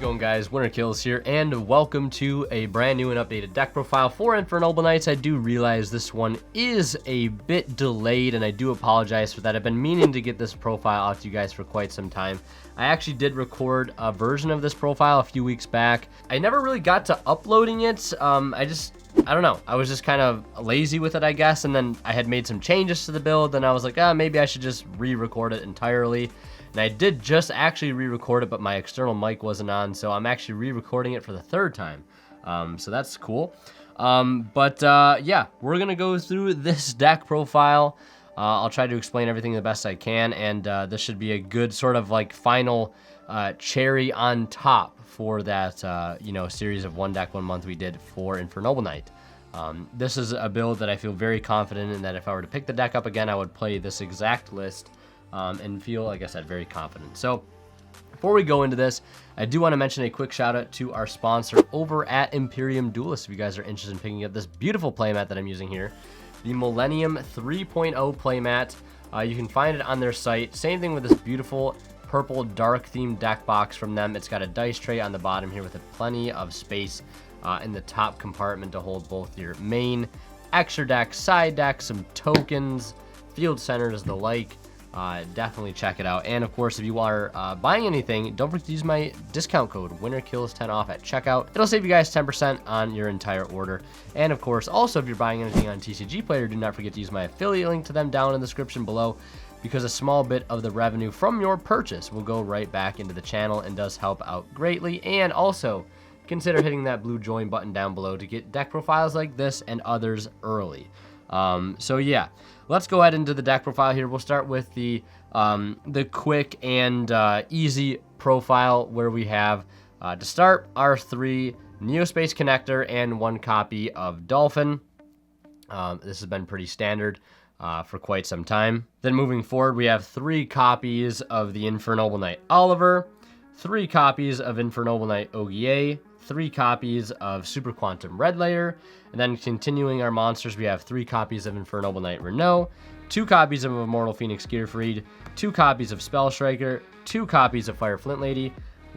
going, guys? Winter Kills here, and welcome to a brand new and updated deck profile for Infernoble Knights. I do realize this one is a bit delayed, and I do apologize for that. I've been meaning to get this profile out to you guys for quite some time. I actually did record a version of this profile a few weeks back. I never really got to uploading it. I don't know. I was just kind of lazy with it, I guess, and then I had made some changes to the build, and I was like, maybe I should just re-record it entirely. And I did just actually re-record it, but my external mic wasn't on, so I'm actually re-recording it for the third time. So that's cool. Yeah, we're going to go through this deck profile. I'll try to explain everything the best I can, and this should be a good sort of like final cherry on top for that, series of one deck, 1 month we did for Infernoble Knight. This is a build that I feel very confident in, that if I were to pick the deck up again, I would play this exact list. And feel, like I said, very confident. So before we go into this, I do want to mention a quick shout out to our sponsor over at Imperium Duelist. If you guys are interested in picking up this beautiful playmat that I'm using here, the Millennium 3.0 playmat, you can find it on their site. Same thing with this beautiful purple dark themed deck box from them. It's got a dice tray on the bottom here with plenty of space in the top compartment to hold both your main, extra deck, side deck, some tokens, field centers, the like. Definitely check it out. And of course, if you are buying anything, don't forget to use my discount code WinterKills10 off at checkout. It'll save you guys 10% on your entire order. And of course, also if you're buying anything on TCG Player, do not forget to use my affiliate link to them down in the description below, because a small bit of the revenue from your purchase will go right back into the channel and does help out greatly. And also consider hitting that blue join button down below to get deck profiles like this and others early. So yeah, let's go ahead into the deck profile here. We'll start with the quick and easy profile, where we have to start our 3 Neospace Connector and 1 copy of Dolphin. This has been pretty standard for quite some time. Then moving forward, we have 3 copies of the Infernoble Knight Oliver, 3 copies of Infernoble Knight Ogier, 3 copies of Super Quantum Red Layer, and then continuing our monsters, we have 3 copies of Infernoble Knight Renault, 2 copies of Immortal Phoenix Gearfried, 2 copies of Spell Striker, 2 copies of Fire Flint Lady,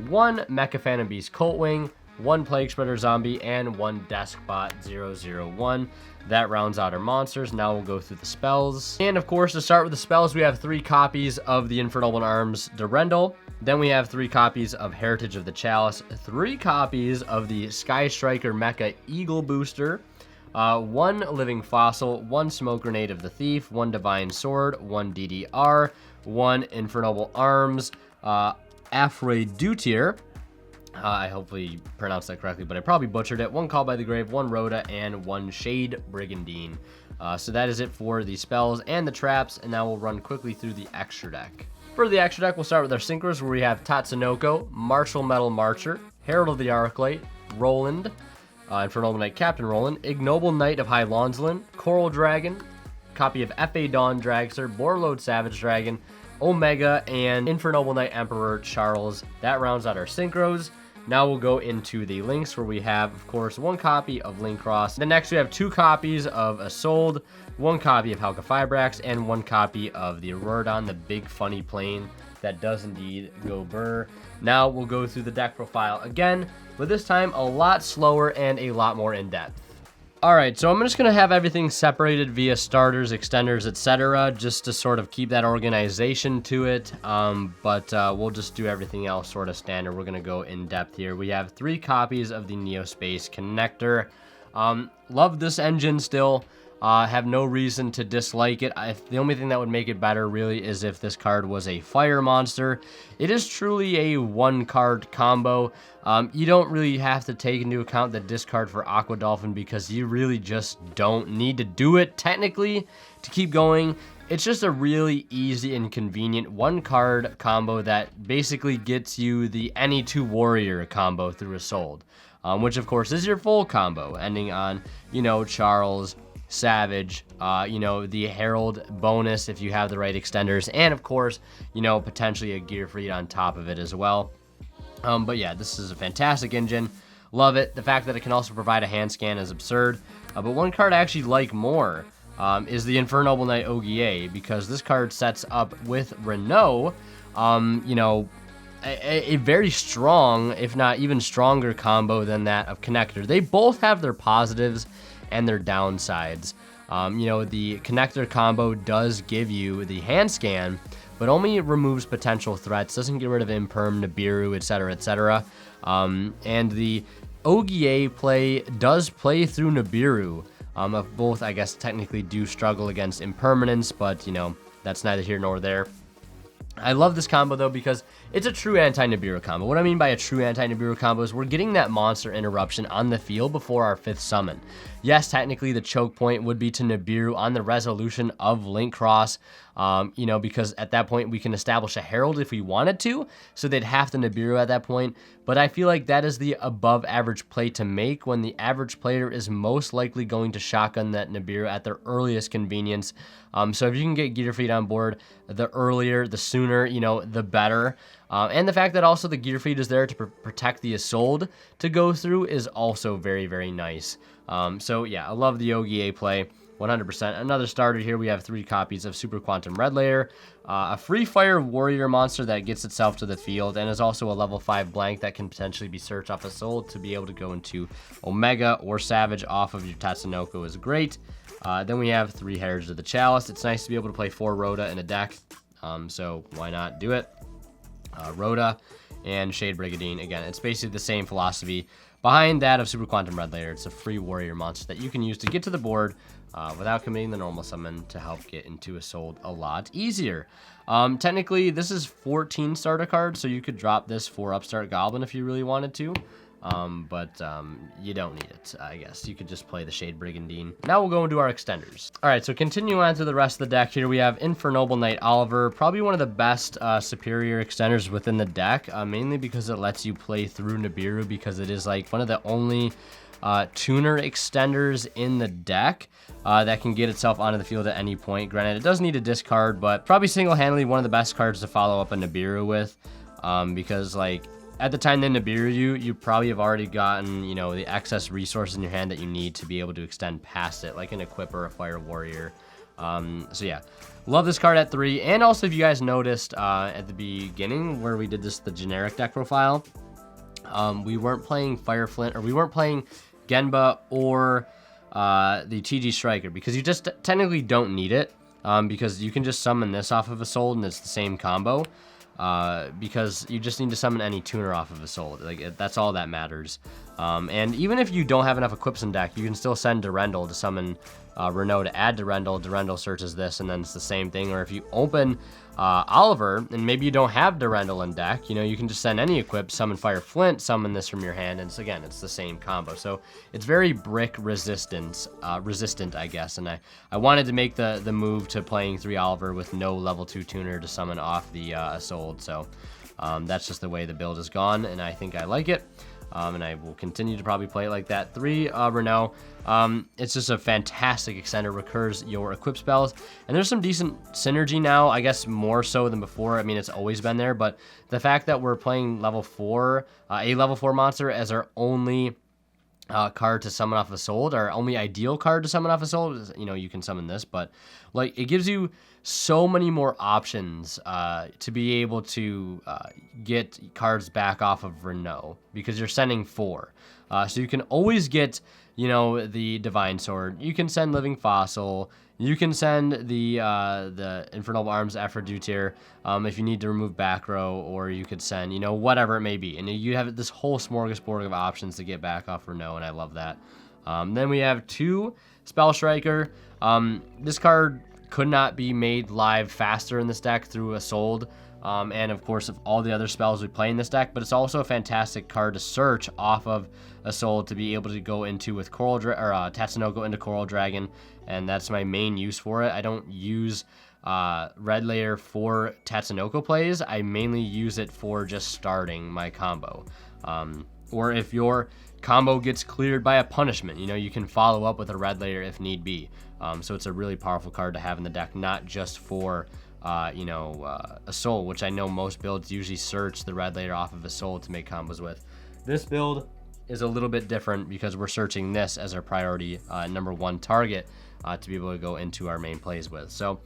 1 Mecha Phantom Beast Coltwing, 1 Plague Spreader Zombie, and 1 Deskbot 001. That rounds out our monsters. Now we'll go through the spells. And of course, to start with the spells, we have 3 copies of the Infernoble Arms Durendal. Then we have 3 copies of Heritage of the Chalice, 3 copies of the Sky Striker Mecha Eagle Booster, 1 Living Fossil, 1 Smoke Grenade of the Thief, 1 Divine Sword, 1 DDR, 1 Infernoble Arms, Afrodutir. I hopefully pronounced that correctly, but I probably butchered it. 1 Call by the Grave, 1 Rhoda, and 1 Shade Brigandine. So that is it for the spells and the traps, and now we'll run quickly through the extra deck. For the extra deck, we'll start with our synchros, where we have Tatsunoko, Martial Metal Marcher, Herald of the Arclight, Roland, Infernoble Knight Captain Roland, Ignoble Knight of High Lonslin, Coral Dragon, copy of F.A. Dawn Dragster, Borload Savage Dragon, Omega, and Infernoble Knight Emperor Charles. That rounds out our synchros. Now we'll go into the links, where we have, of course, 1 copy of Link Cross. Then next we have 2 copies of Isolde, 1 copy of Halka Fibrax, and 1 copy of the Auroradon, the big funny plane that does indeed go burr. Now we'll go through the deck profile again, but this time a lot slower and a lot more in-depth. Alright, so I'm just going to have everything separated via starters, extenders, etc., just to sort of keep that organization to it, but we'll just do everything else sort of standard. We're going to go in depth here. We have 3 copies of the Neospace Connector. Love this engine still. Have no reason to dislike it. The only thing that would make it better really is if this card was a fire monster. It is truly a 1-card combo. You don't really have to take into account the discard for Aqua Dolphin, because you really just don't need to do it technically to keep going. It's just a really easy and convenient 1-card combo that basically gets you the any 2 warrior combo through Isolde, which of course is your full combo, ending on, Charles, Savage, the Herald bonus if you have the right extenders, and of course, potentially a Gearfried on top of it as well. But yeah, this is a fantastic engine. Love it. The fact that it can also provide a hand scan is absurd. But 1 card I actually like more is the Infernoble Knight Ogier, because this card sets up with Renault, a very strong, if not even stronger combo than that of Connector. They both have their positives and their downsides. You know, the Connector combo does give you the hand scan, but only removes potential threats, doesn't get rid of Imperm, Nibiru, etc., etc. And the Ogier play does play through Nibiru. Both, I guess, technically do struggle against Impermanence, but, you know, that's neither here nor there. I love this combo, though, because it's a true anti-Nibiru combo. What I mean by a true anti-Nibiru combo is we're getting that monster interruption on the field before our 5th summon. Yes, technically the choke point would be to Nibiru on the resolution of Link Cross, you know, because at that point we can establish a Herald if we wanted to, so they'd have to Nibiru at that point. But I feel like that is the above average play to make when the average player is most likely going to shotgun that Nibiru at their earliest convenience. So if you can get Gearfried on board the earlier, the sooner, you know, the better. And the fact that also the Gearfried is there to protect the Isolde to go through is also very, very nice. So yeah, I love the Ogier play, 100%. Another starter here, we have 3 copies of Super Quantum Red Layer, a free fire warrior monster that gets itself to the field, and is also a level 5 blank that can potentially be searched off a soul to be able to go into Omega or Savage off of your Tatsunoko is great. Then we have 3 Heritage of the Chalice. It's nice to be able to play 4 Rhoda in a deck, so why not do it? Rhoda and Shade Brigadine. Again, it's basically the same philosophy behind that of Super Quantum Red Layer. It's a free warrior monster that you can use to get to the board without committing the normal summon to help get into Isolde a lot easier. Technically, this is 14 starter cards, so you could drop this for Upstart Goblin if you really wanted to. But you don't need it, I guess. You could just play the Shade Brigandine. Now we'll go into our extenders. All right, so continuing on through the rest of the deck here, we have Infernoble Knight Oliver, probably one of the best superior extenders within the deck, mainly because it lets you play through Nibiru, because it is like one of the only tuner extenders in the deck that can get itself onto the field at any point. Granted, it does need a discard, but probably single-handedly one of the best cards to follow up a Nibiru with, because like at the time they Nibiru you probably have already gotten, you know, the excess resources in your hand that you need to be able to extend past it, like an Equip or a Fire Warrior. So yeah, love this card at 3. And also, if you guys noticed at the beginning where we did the generic deck profile, we weren't playing Fire Flint, or we weren't playing Genba or the TG Striker, because you just technically don't need it, because you can just summon this off of Isolde and it's the same combo. Because you just need to summon any tuner off of Isolde. Like, that's all that matters. And even if you don't have enough equips in deck, you can still send Durendal to summon Renault to add Durendal. Durendal searches this, and then it's the same thing. Or if you open Oliver, and maybe you don't have Durendal in deck, you know, you can just send any equip, summon Fire Flint, summon this from your hand, and again, it's the same combo. So it's very brick resistant, I guess. And I wanted to make the move to playing 3 Oliver with no level 2 tuner to summon off the Isolde. So that's just the way the build has gone, and I think I like it. And I will continue to probably play it like that. 3 Renault. It's just a fantastic extender, recurs your equip spells, and there's some decent synergy now, I guess more so than before. I mean, it's always been there, but the fact that we're playing level 4, a level 4 monster as our only card to summon off Isolde, our only ideal card to summon off Isolde, you know, you can summon this, but like, it gives you so many more options to be able to get cards back off of Renault, because you're sending 4. So you can always get, you know, the Divine Sword. You can send Living Fossil. You can send the Infernoble Arms Aphrodite if you need to remove back row, or you could send, you know, whatever it may be. And you have this whole smorgasbord of options to get back off Renault, and I love that. Then we have 2 Spell Striker. This card could not be made live faster in this deck through Isolde, and of course of all the other spells we play in this deck, but it's also a fantastic card to search off of Isolde to be able to go into with Tatsunoko into Coral Dragon, and that's my main use for it. I don't use Red Layer for Tatsunoko plays. I mainly use it for just starting my combo, or if your combo gets cleared by a punishment, you know, you can follow up with a Red Layer if need be. So it's a really powerful card to have in the deck, not just for Isolde, which I know most builds usually search the Red Layer off of Isolde to make combos with. This build is a little bit different because we're searching this as our priority number 1 target to be able to go into our main plays with. So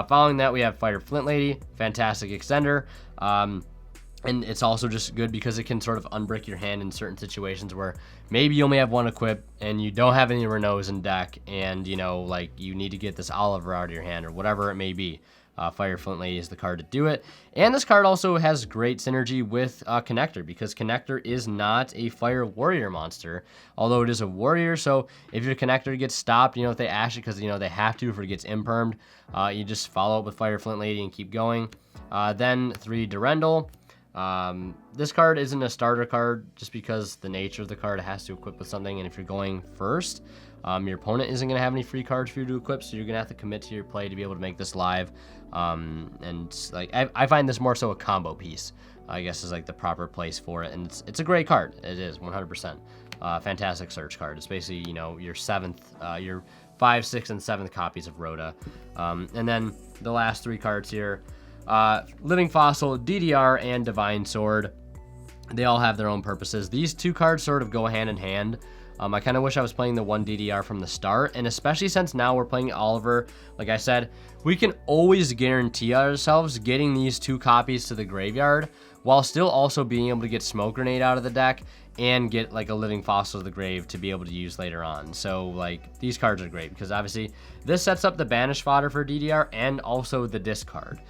following that, we have Fighter Flint Lady, fantastic extender. And it's also just good because it can sort of unbrick your hand in certain situations where maybe you only have one equip and you don't have any Renaults in deck, and, you know, like, you need to get this Oliver out of your hand or whatever it may be. Fire Flint Lady is the card to do it. And this card also has great synergy with Connector, because Connector is not a Fire Warrior monster, although it is a warrior. So if your Connector gets stopped, you know, if they ash it because, you know, they have to, if it gets impermed, you just follow up with Fire Flint Lady and keep going. Then 3 Durendal. This card isn't a starter card just because the nature of the card has to equip with something, and if you're going first, your opponent isn't going to have any free cards for you to equip, so you're going to have to commit to your play to be able to make this live. And like I find this more so a combo piece, I guess, is like the proper place for it, and it's a great card. It is 100%. Fantastic search card. It's basically, you know, your 5th, 5th, 6th, and 7th copies of Rhoda. And then the last 3 cards here. Living Fossil, DDR, and Divine Sword. They all have their own purposes. These 2 cards sort of go hand in hand. I kind of wish I was playing the 1 DDR from the start, and especially since now we're playing Oliver, like I said, we can always guarantee ourselves getting these 2 copies to the graveyard while still also being able to get Smoke Grenade out of the deck and get like a Living Fossil to the grave to be able to use later on. So like, these cards are great because obviously this sets up the banish fodder for DDR and also the discard.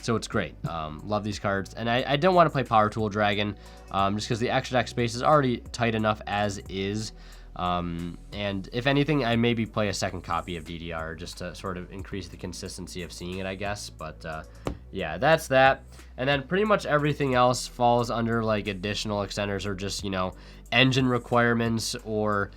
So it's great. Love these cards. And I don't want to play Power Tool Dragon, just because the extra deck space is already tight enough as is. And if anything, I maybe play a 2nd copy of DDR just to sort of increase the consistency of seeing it, I guess. But yeah, that's that. And then pretty much everything else falls under like additional extenders or just, you know, engine requirements or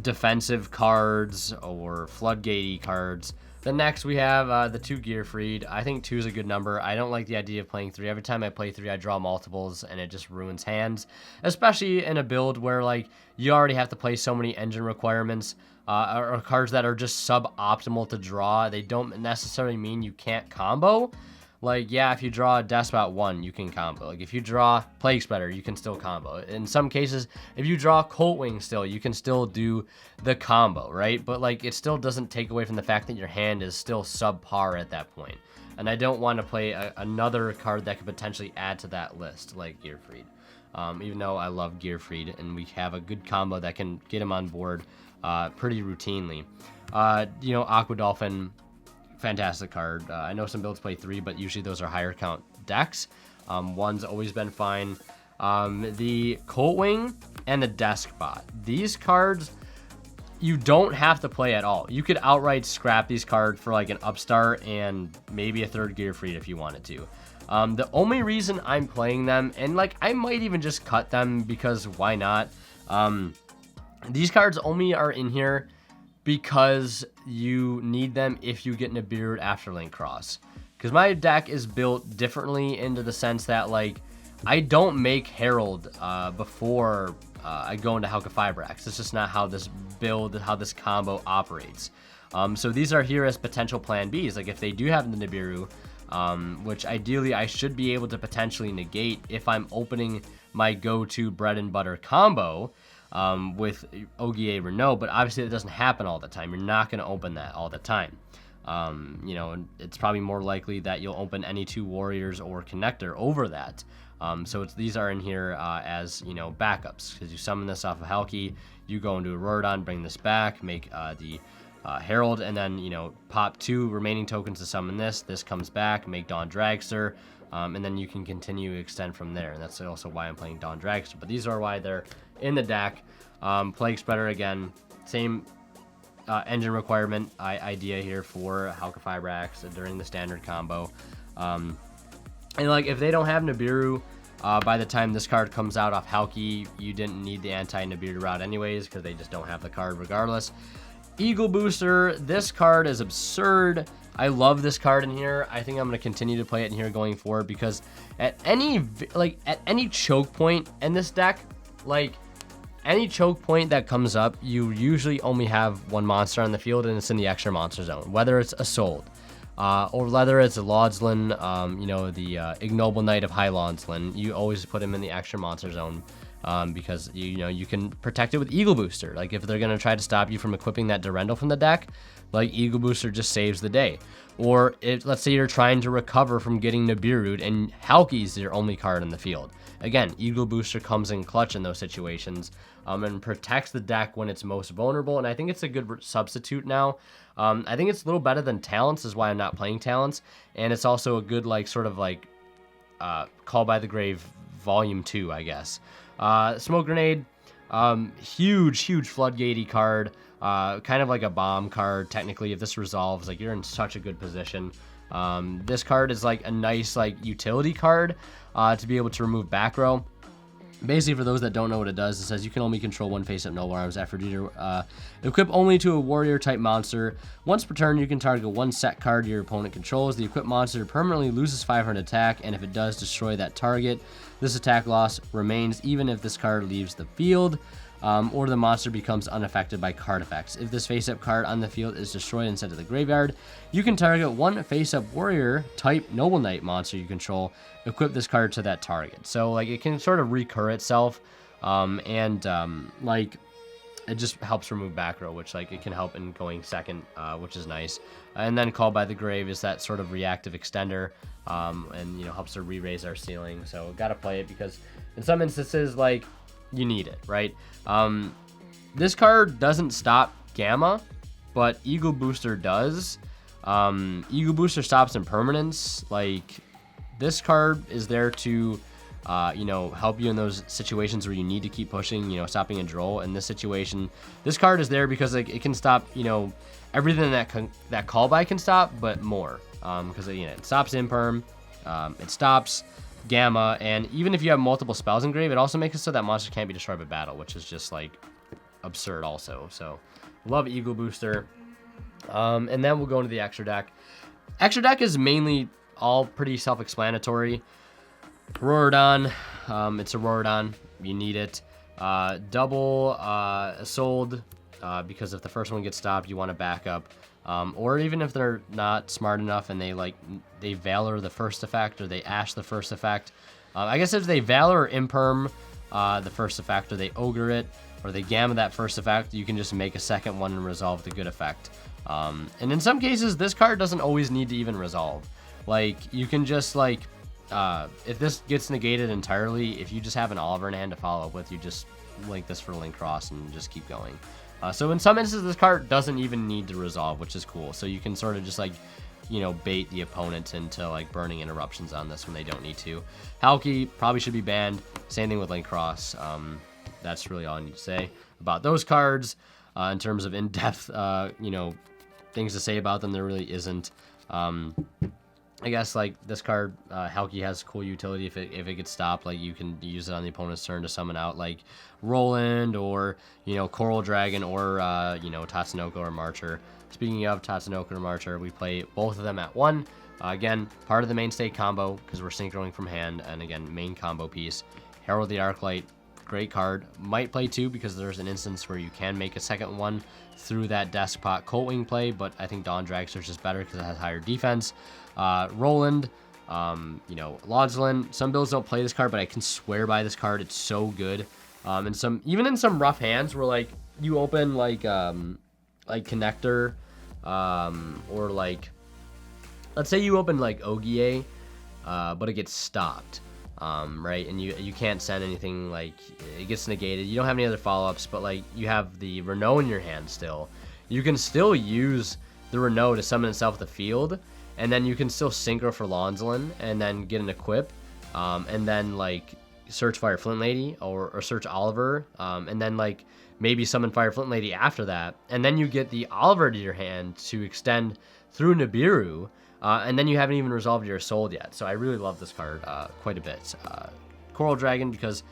defensive cards or floodgate cards. Then next we have the 2 Gearfried. I think 2 is a good number. I don't like the idea of playing 3. Every time I play 3, I draw multiples, and it just ruins hands, especially in a build where like you already have to play so many engine requirements or cards that are just suboptimal to draw. They don't necessarily mean you can't combo. Like, yeah, if you draw a Despot 1, you can combo. Like, if you draw Plague Spreader, you can still combo. In some cases, if you draw Colt Wing still, you can still do the combo, right? But, like, it still doesn't take away from the fact that your hand is still subpar at that point. And I don't want to play another card that could potentially add to that list, like Gearfried. Even though I love Gearfried, and we have a good combo that can get him on board pretty routinely. You know, Aqua Dolphin, fantastic card. I know some builds play 3, but usually those are higher count decks. 1's always been fine. The Colt Wing and the Deskbot. These cards, you don't have to play at all. You could outright scrap these cards for like an Upstart and maybe a 3rd Gearfried if you wanted to. The only reason I'm playing them, and like I might even just cut them because why not? These cards only are in here because you need them if you get Nibiru Afterlink Cross. Because my deck is built differently into the sense that, like, I don't make Herald before I go into Halqifibrax. It's just not how this build, how this combo operates. So these are here as potential plan Bs. Like, if they do have the Nibiru, which ideally I should be able to potentially negate if I'm opening my go-to bread and butter combo, with Ogier Renault, but obviously it doesn't happen all the time. You're not going to open that all the time. You know, it's probably more likely that you'll open any 2 Warriors or Connector over that. So these are in here as, you know, backups, because you summon this off of Halki, you go into Auroradon, bring this back, make the Herald, and then, you know, pop 2 remaining tokens to summon this. This comes back, make Dawn Dragster, and then you can continue to extend from there. And that's also why I'm playing Dawn Dragster. But these are why they're in the deck. Plague Spreader, again, same engine requirement idea here for Halqifibrax during the standard combo. And like, if they don't have Nibiru by the time this card comes out off Halki, you didn't need the anti-Nibiru route anyways, because they just don't have the card regardless. Eagle Booster, this card is absurd. I love this card in here. I think I'm going to continue to play it in here going forward, because at any choke point in this deck, like any choke point that comes up, you usually only have 1 monster on the field, and it's in the extra monster zone, whether it's Assault, or whether it's a Lodsland, you know, the Ignoble Knight of High Lodsland. You always put him in the extra monster zone, because you know you can protect it with Eagle Booster. Like, if they're going to try to stop you from equipping that Durendal from the deck, like Eagle Booster just saves the day. Or let's say you're trying to recover from getting Nibiru'd and Halky's your only card in the field. Again, Eagle Booster comes in clutch in those situations and protects the deck when it's most vulnerable. And I think it's a good substitute now. I think it's a little better than Talents, is why I'm not playing Talents. And it's also a good like sort of like Call by the Grave Volume 2, I guess. Smoke Grenade, huge floodgatey card. Kind of like a bomb card. Technically, if this resolves, like, you're in such a good position. This card is like a nice like utility card to be able to remove back row. Basically, for those that don't know what it does, it says you can only control one face-up noble arms after equip only to a warrior type monster. Once per turn, you can target one set card your opponent controls. The equipped monster permanently loses 500 attack, and if it does, destroy that target. This attack loss remains even if this card leaves the field. Or the monster becomes unaffected by card effects. If this face-up card on the field is destroyed and sent to the graveyard, you can target one face-up warrior type Noble Knight monster you control, equip this card to that target. So like it can sort of recur itself, like it just helps remove back row, which like it can help in going second, which is nice. And then Call by the Grave is that sort of reactive extender, and helps to re-raise our ceiling. So gotta play it because in some instances like you need it, right? This card doesn't stop Gamma, but Eagle Booster does. Eagle Booster stops impermanence. Like, this card is there to, help you in those situations where you need to keep pushing, stopping a draw. In this situation, this card is there because like, it can stop, everything that Call by can stop, but more. Because, it stops imperm, it stops Gamma, and even if you have multiple spells in grave, it also makes it so that monsters can't be destroyed by battle, which is just like absurd also. So love Eagle Booster. And then we'll go into the extra deck. Extra deck is mainly all pretty self-explanatory. Auroradon, it's Auroradon, you need it. Double sold, because if the first one gets stopped, you want to back up. Or even if they're not smart enough and they Valor the first effect or they Ash the first effect. I guess if they Valor or Imperm the first effect, or they Ogre it, or they Gamma that first effect, you can just make a second one and resolve the good effect. And in some cases, this card doesn't always need to even resolve. Like, you can just if this gets negated entirely, if you just have an Oliver in hand to follow up with, you just link this for Link Cross and just keep going. So in some instances, this card doesn't even need to resolve, which is cool. So you can sort of just bait the opponent into burning interruptions on this when they don't need to. Halky probably should be banned. Same thing with Link Cross. That's really all I need to say about those cards. In terms of in-depth, things to say about them, there really isn't. I guess this card, Halky has cool utility if it gets stopped. You can use it on the opponent's turn to summon out Roland or Coral Dragon or Tatsunoko or Marcher. Speaking of Tatsunoko or Marcher, we play both of them at 1. Again, part of the mainstay combo because we're synchroning from hand, and again, main combo piece. Herald the Arclight, great card. Might play 2 because there's an instance where you can make a second one through that Deskpot Coltwing play, but I think Dawn Dragster is better because it has higher defense. Roland, Laudzlin. Some builds don't play this card, but I can swear by this card. It's so good. And even in some rough hands where you open Connector, or let's say you open Ogier, but it gets stopped. Right, and you can't send anything, it gets negated. You don't have any other follow-ups, but you have the Renault in your hand still. You can still use the Renault to summon itself to the field, and then you can still synchro for Laudzlin and then get an equip, and then search Fire Flint Lady or search Oliver, and then maybe summon Fire Flint Lady after that, and then you get the Oliver to your hand to extend through Nibiru. And then you haven't even resolved your soul yet. So I really love this card quite a bit. Coral Dragon, because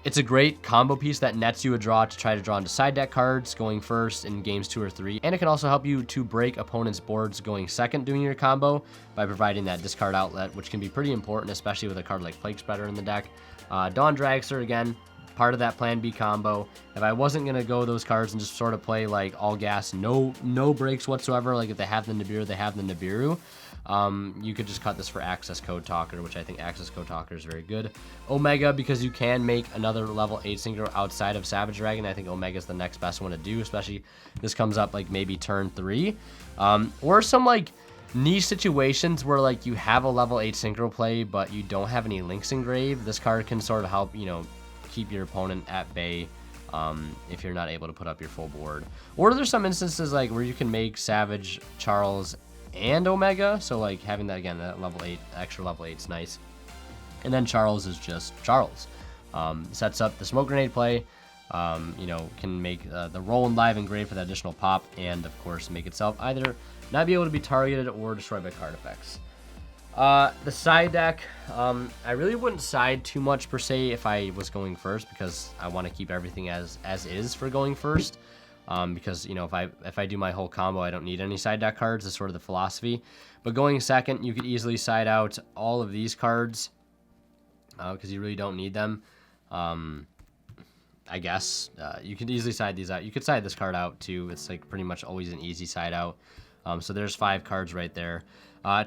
it's a great combo piece that nets you a draw to try to draw into side deck cards going first in games 2 or 3. And it can also help you to break opponents' boards going second doing your combo by providing that discard outlet, which can be pretty important, especially with a card like Plague Spreader in the deck. Dawn Dragster, again, part of that Plan B combo. If I wasn't going to go those cards and just sort of play all gas, no breaks whatsoever, if they have the Nibiru, they have the Nibiru. You could just cut this for Access Code Talker, which I think Access Code Talker is very good. Omega, because you can make another level 8 synchro outside of Savage Dragon. I think Omega is the next best one to do, especially this comes up like maybe turn 3. Or some like niche situations where like you have a level 8 synchro play, but you don't have any links engraved. This card can sort of help, you know, keep your opponent at bay if you're not able to put up your full board. Or there's some instances like where you can make Savage, Charles, and Omega, so like having that again, that level 8, extra level 8 is nice. And then Charles is just Charles. Sets up the smoke grenade play, you know, can make the roll and live engrave for that additional pop, and of course make itself either not be able to be targeted or destroyed by card effects. The side deck, I really wouldn't side too much per se if I was going first, because I want to keep everything as is for going first. Because, you know, if I do my whole combo, I don't need any side deck cards. That's sort of the philosophy. But going second, you could easily side out all of these cards because you really don't need them. I guess you could easily side these out. You could side this card out too. It's like pretty much always an easy side out. So there's 5 cards right there.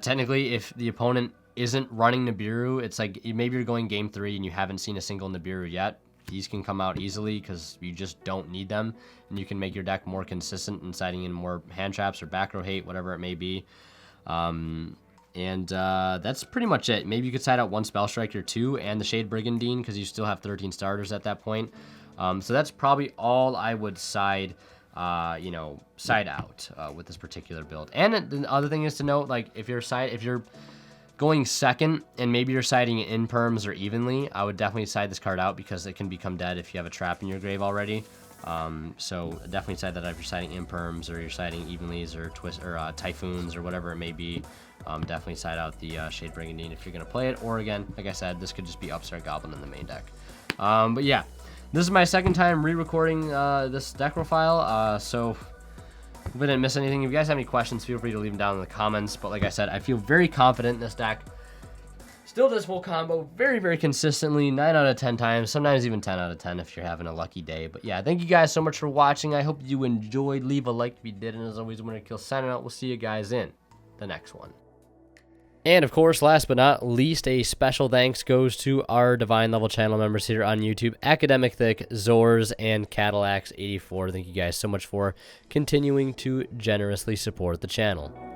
Technically, if the opponent isn't running Nibiru, it's like maybe you're going game 3 and you haven't seen a single Nibiru yet. These can come out easily because you just don't need them, and you can make your deck more consistent in siding in more hand traps or back row hate, whatever it may be. That's pretty much it. Maybe you could side out 1 Spell Striker 2 and the Shade Brigandine because you still have 13 starters at that point. So that's probably all I would side, you know, side out with this particular build. And the other thing is to note, like if you're going second and maybe you're siding in perms or evenly, I would definitely side this card out because it can become dead if you have a trap in your grave already. So definitely side that out if you're siding in perms or you're siding evenlies or twist or typhoons or whatever it may be. Definitely side out the Shade Brigandine if you're gonna play it. Or again, like I said, this could just be Upstart Goblin in the main deck. But yeah, this is my second time re-recording this deck profile. So if I didn't miss anything, if you guys have any questions, feel free to leave them down in the comments. But like I said, I feel very confident in this deck. Still does full combo very, very consistently, 9 out of 10 times, sometimes even 10 out of 10 if you're having a lucky day. But yeah, thank you guys so much for watching. I hope you enjoyed. Leave a like if you did. And as always, Winner Kill signing out. We'll see you guys in the next one. And of course, last but not least, a special thanks goes to our Divine Level channel members here on YouTube, Academic Thick, Zors, and Cadillacs84. Thank you guys so much for continuing to generously support the channel.